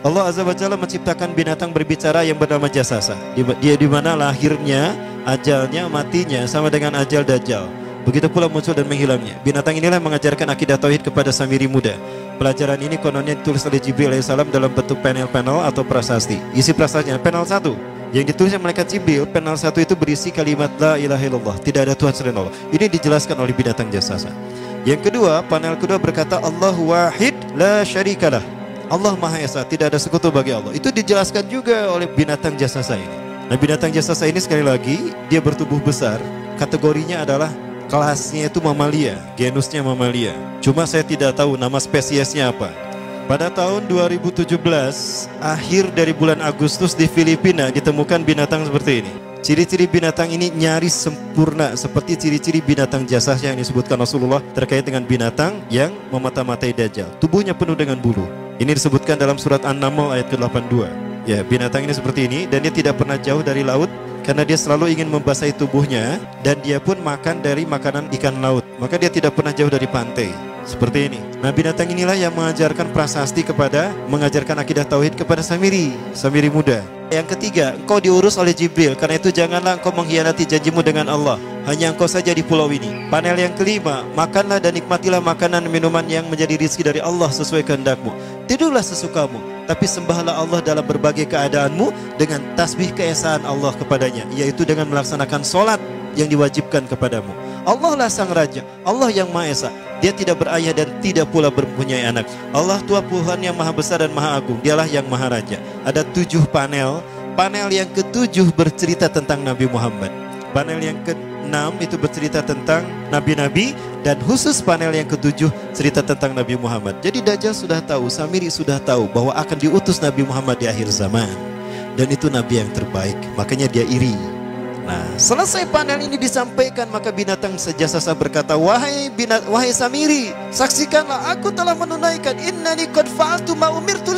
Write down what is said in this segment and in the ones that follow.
Allah Azza wa Jalla menciptakan binatang berbicara yang bernama Jasasa. Dia di mana lahirnya, ajalnya, matinya sama dengan ajal Dajjal. Begitu pula muncul dan menghilangnya. Binatang inilah yang mengajarkan akidah tauhid kepada Samiri muda. Pelajaran ini kononnya ditulis oleh Jibril alaihissalam dalam bentuk panel-panel atau prasasti. Isi prasastinya panel 1 yang ditulis oleh malaikat Jibril. Panel 1 itu berisi kalimat la ilaha illallah, tidak ada Tuhan selain Allah. Ini dijelaskan oleh binatang Jasasa. Yang kedua, panel kedua berkata Allahu wahid la syarikalah. Allah Maha Esa, tidak ada sekutu bagi Allah. Itu dijelaskan juga oleh binatang Jasasa ini. Nah, binatang Jasasa ini sekali lagi dia bertubuh besar. Kategorinya adalah kelasnya itu mamalia, genusnya mamalia. Cuma saya tidak tahu nama spesiesnya apa. Pada tahun 2017, akhir dari bulan Agustus di Filipina ditemukan binatang seperti ini. Ciri-ciri binatang ini nyaris sempurna seperti ciri-ciri binatang Jasasa yang disebutkan Rasulullah terkait dengan binatang yang memata-matai Dajjal. Tubuhnya penuh dengan bulu. Ini disebutkan dalam surat An-Naml ayat ke-82. Ya, binatang ini seperti ini dan dia tidak pernah jauh dari laut karena dia selalu ingin membasahi tubuhnya dan dia pun makan dari makanan ikan laut. Maka dia tidak pernah jauh dari pantai. Seperti ini. Nah, binatang inilah yang mengajarkan prasasti mengajarkan akidah tauhid kepada Samiri muda. Yang ketiga, engkau diurus oleh Jibril. Karena itu janganlah engkau mengkhianati janjimu dengan Allah. Hanya engkau saja di pulau ini. Panel yang kelima, makanlah dan nikmatilah makanan minuman yang menjadi rizki dari Allah sesuai kehendakmu. Tidurlah sesukamu, tapi sembahlah Allah dalam berbagai keadaanmu dengan tasbih keesaan Allah kepadanya, yaitu dengan melaksanakan solat yang diwajibkan kepadamu. Allah lah sang raja, Allah yang Maha Esa. Dia tidak berayah dan tidak pula mempunyai anak. Allah Tuhan Tuhan yang maha besar dan maha agung. Dialah yang maha raja. Ada 7 panel. Panel yang ke-7 bercerita tentang Nabi Muhammad. Panel yang ke-6 itu bercerita tentang nabi-nabi. Dan khusus panel yang ke-7 cerita tentang Nabi Muhammad. Jadi Dajjal sudah tahu, Samiri sudah tahu bahwa akan diutus Nabi Muhammad di akhir zaman. Dan itu Nabi yang terbaik. Makanya dia iri. Nah, selesai panel ini disampaikan, maka binatang Jasasa berkata, wahai Samiri, saksikanlah aku telah menunaikan innani qad fa'altu ma umirtu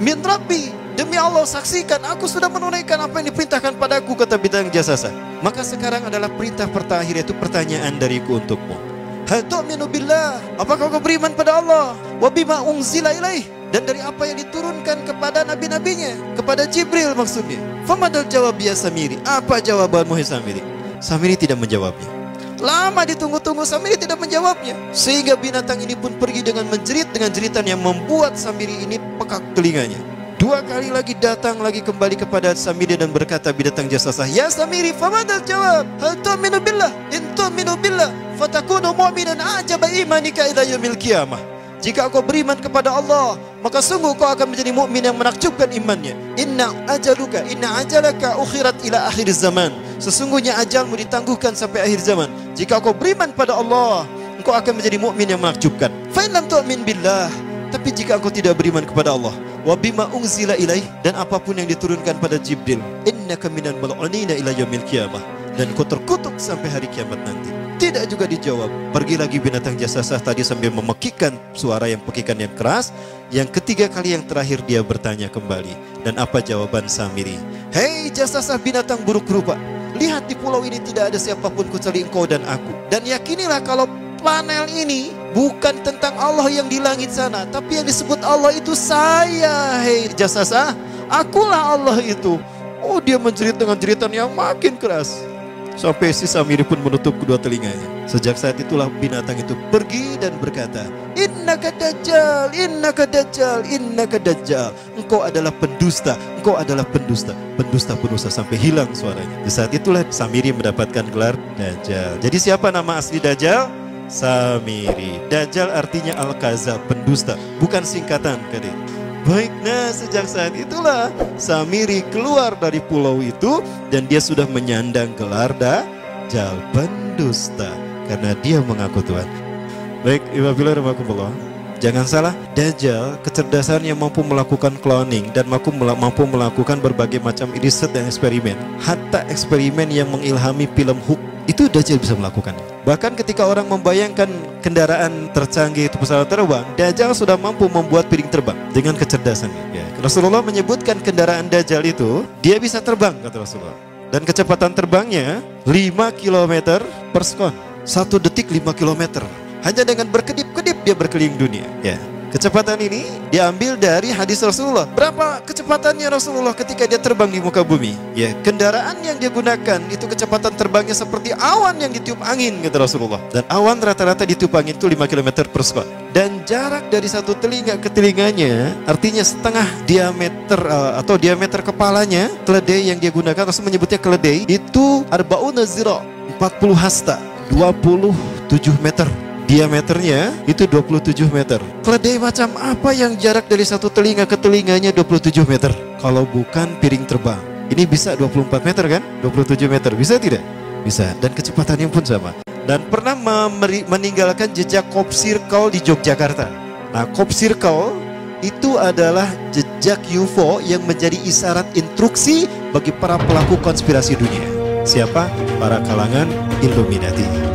min rabbi. Demi Allah, saksikan aku sudah menunaikan apa yang diperintahkan padaku, kata binatang Jasasa. Maka sekarang adalah perintah terakhir, yaitu pertanyaan dariku untukmu. Hal tu'minu billah, apakah kau beriman pada Allah? Wa bima unzila ilaih, dan dari apa yang diturunkan kepada nabi-nabinya, kepada Jibril maksudnya. Famadal jawab ya Samiri, apa jawabanmu hai Samiri? Samiri tidak menjawabnya. Lama ditunggu-tunggu, Samiri tidak menjawabnya. Sehingga binatang ini pun pergi dengan menjerit dengan jeritan yang membuat Samiri ini pekak telinganya. 2 kali lagi datang lagi kembali kepada Samiri dan berkata binatang Jasasa, ya Samiri, famadal jawab? Hal tu'minu billah, in tu'minu billah fatakunu mu'minan ajaba imanika ila yaumil qiyamah. Jika kau beriman kepada Allah, maka sungguh kau akan menjadi mukmin yang menakjubkan imannya. Inna ajalaka ukhirat ila akhir zaman. Sesungguhnya ajalmu ditangguhkan sampai akhir zaman. Jika kau beriman pada Allah, engkau akan menjadi mukmin yang menakjubkan. Fa in lam tu'min billah, tapi jika engkau tidak beriman kepada Allah, wa bima unzila ilaih, dan apapun yang diturunkan pada Jibril, innaka minal mal'unina ila yaumil qiyamah, dan kau terkutuk sampai hari kiamat nanti. Tidak juga dijawab. Pergi lagi binatang Jasasa tadi sambil memekikkan suara yang pekikan yang keras. Yang ketiga kali yang terakhir dia bertanya kembali. Dan apa jawaban Samiri? Hei Jasasa binatang buruk rupa, lihat di pulau ini tidak ada siapapun kecuali engkau dan aku. Dan yakinilah kalau panel ini bukan tentang Allah yang di langit sana, tapi yang disebut Allah itu saya. Hei Jasasa, akulah Allah itu. Oh, dia menjerit dengan jeritan yang makin keras. Sampai si Samiri pun menutup kedua telinganya. Sejak saat itulah binatang itu pergi dan berkata, innaka dajjal, innaka dajjal, innaka dajjal. Engkau adalah pendusta, engkau adalah pendusta. Pendusta sampai hilang suaranya. Di saat itulah Samiri mendapatkan gelar Dajjal. Jadi siapa nama asli Dajjal? Samiri. Dajjal artinya Al-Kazab, pendusta, bukan singkatan kadek. Baik, nah sejak saat itulah Samiri keluar dari pulau itu dan dia sudah menyandang gelar Dajjal, pendusta, karena dia mengaku Tuhan. Baik, Iwabillah, jangan salah, Dajjal kecerdasan yang mampu melakukan cloning dan mampu melakukan berbagai macam riset dan eksperimen. Hatta eksperimen yang mengilhami film Hook itu Dajjal bisa melakukan. Bahkan ketika orang membayangkan kendaraan tercanggih itu pesawat terbang, Dajjal sudah mampu membuat piring terbang dengan kecerdasannya. Ya, Rasulullah menyebutkan kendaraan Dajjal itu dia bisa terbang, kata Rasulullah. Dan kecepatan terbangnya 5 km per sekon. 1 detik 5 km. Hanya dengan berkedip-kedip dia berkeliling dunia. Ya, Kecepatan ini diambil dari hadis Rasulullah. Berapa kecepatannya Rasulullah ketika dia terbang di muka bumi? Ya, kendaraan yang dia gunakan itu kecepatan terbangnya seperti awan yang ditiup angin, kata Rasulullah. Dan awan rata-rata ditiup angin itu 5 km per sekon. Dan jarak dari satu telinga ke telinganya, artinya setengah diameter atau diameter kepalanya, keledai yang dia gunakan, Rasul menyebutnya keledai, itu arba'una zira, 40 hasta, 27 meter. Diameternya itu 27 meter. Keledai macam apa yang jarak dari satu telinga ke telinganya 27 meter? Kalau bukan piring terbang. Ini bisa 24 meter kan? 27 meter, bisa tidak? Bisa, dan kecepatannya pun sama. Dan pernah meninggalkan jejak Cop Circle di Yogyakarta. Nah, Cop Circle itu adalah jejak UFO yang menjadi isyarat instruksi bagi para pelaku konspirasi dunia. Siapa? Para kalangan Illuminati.